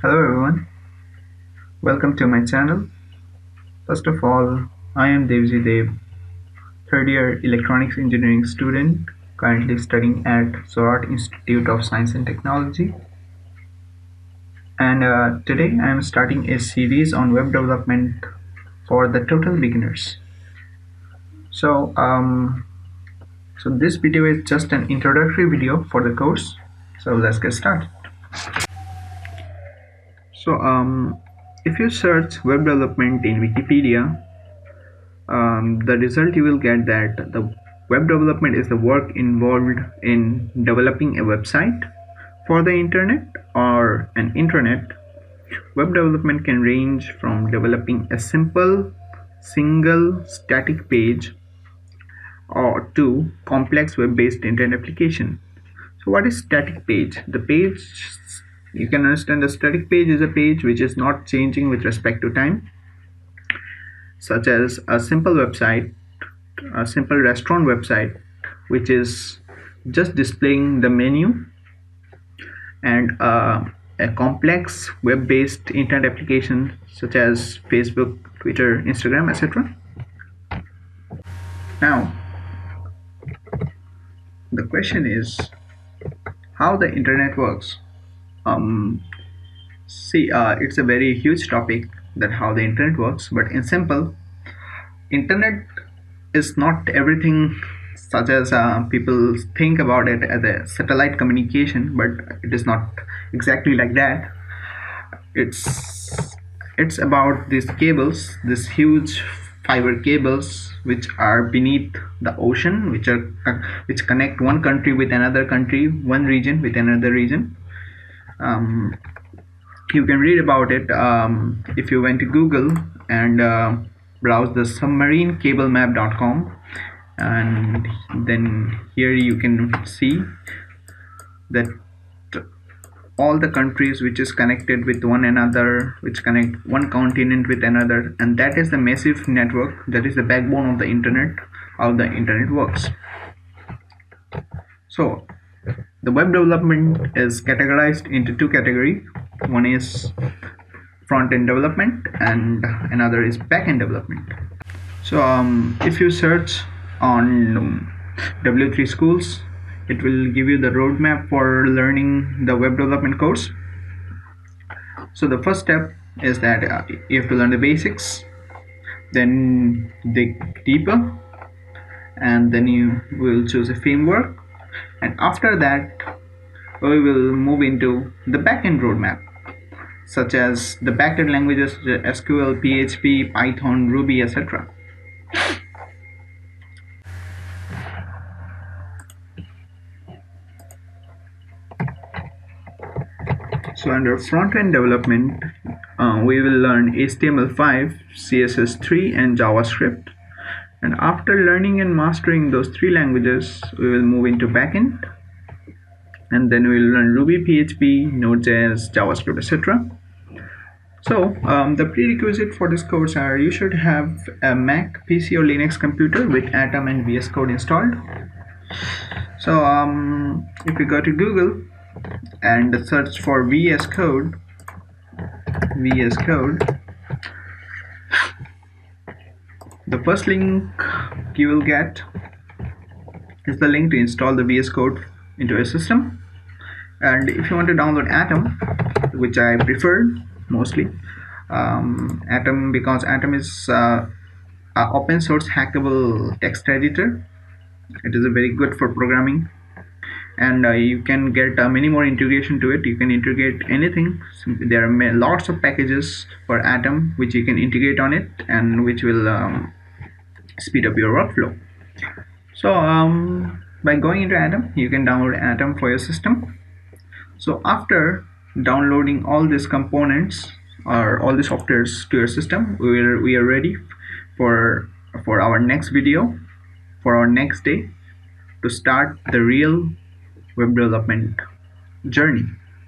Hello everyone, welcome to my channel. First of all, I am Devji Dev, third year electronics engineering student currently studying at Zorat Institute of Science and Technology. And today I am starting a series on web development for the total beginners. So, so this video is just an introductory video for the course. So let's get started. So, if you search web development in Wikipedia, the result you will get that the web development is the work involved in developing a website for the internet or an intranet. Web development can range from developing a simple single static page or to complex web-based internet application. So what is static page? The page, you can understand, a static page is a page which is not changing with respect to time, such as a simple website, a simple restaurant website, which is just displaying the menu, and a complex web-based internet application such as Facebook, Twitter, Instagram, etc. Now, the question is how the internet works. It's a very huge topic, that how the internet works, but in simple, internet is not everything such as people think about it as a satellite communication, but it is not exactly like that. It's about these cables, these huge fiber cables which are beneath the ocean, which connect one country with another country, one region with another region. You can read about it if you went to Google and browse the submarinecablemap.com, and then here you can see that all the countries which is connected with one another, which connect one continent with another, and that is the massive network, that is the backbone of the internet, how the internet works. So the web development is categorized into two categories. One is front-end development and another is back-end development. So if you search on W3 Schools, it will give you the roadmap for learning the web development course. So the first step is that you have to learn the basics, then dig deeper, and then you will choose a framework, and after that we will move into the backend roadmap, such as the backend languages SQL, PHP, Python, Ruby, etc. So under front-end development, we will learn HTML5, CSS3, and JavaScript. And after learning and mastering those three languages, we will move into backend, and then we will learn Ruby, PHP, Node.js, JavaScript, etc. So the prerequisite for this course are you should have a Mac, PC, or Linux computer with Atom and VS Code installed. So if you go to Google and search for VS Code, the first link you will get is the link to install the VS Code into a system. And if you want to download Atom, which I prefer mostly, Atom, because Atom is an open source hackable text editor. It is very good for programming, and you can get many more integration to it. You can integrate anything. There are lots of packages for Atom which you can integrate on it, and which will speed up your workflow. So by going into Atom, you can download Atom for your system. So after downloading all these components or all the softwares to your system, we are ready for our next video, for our next day, to start the real web development journey.